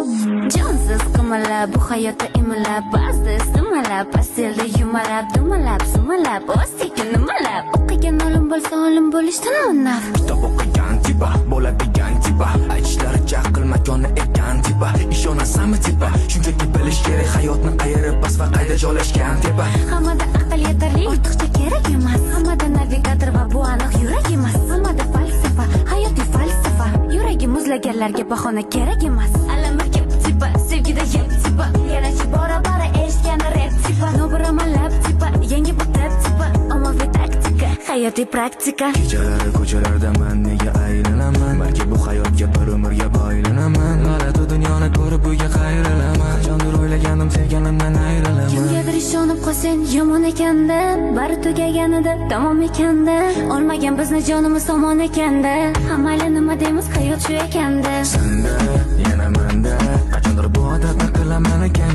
Jonsiz qimalab bu hayotda imalab ba'zida istimalab pastelda yumalab dumalab sumalab ostikin nimalab o'qigan olim bo'lsa olim bo'lishdan naf kitob o'qigan tipa bo'ladigan tipa aytishlaricha aql makonni ekan tipa ishonasanmi tipa shunchaki bilish kerak hayotni qayerib bas va qayda joylashgan tipa hammada aql yetarli ortiqcha kerak emas hammada navigator va bu aniq yurak emas hammada falsafa hayotiy falsafa yuragi muzlaganlarga bahona kerak emas alami kep tipa sevgida yeb tipa yarachi bora bora eshitgani rap tipa nobramalab tipa yangi bu tap tipa ommaviy taktika hayotiy praktika kechalari ko'chalarda man nega aylanaman balki bu hayotga bir umrga boylanaman g'alati dunyoni ko'rib uyga qayrilaman qachondir o'ylaganim sevganimdan ayrilaman kimgadir ishonib qolsang yomon ekanda bari tugaganida tamom ekanda olmagan bizni jonimiz tomon ekanda hammaylar nima deymiz hayot shu ekanda senda yana manda qachondir bu odatni qilaman ekan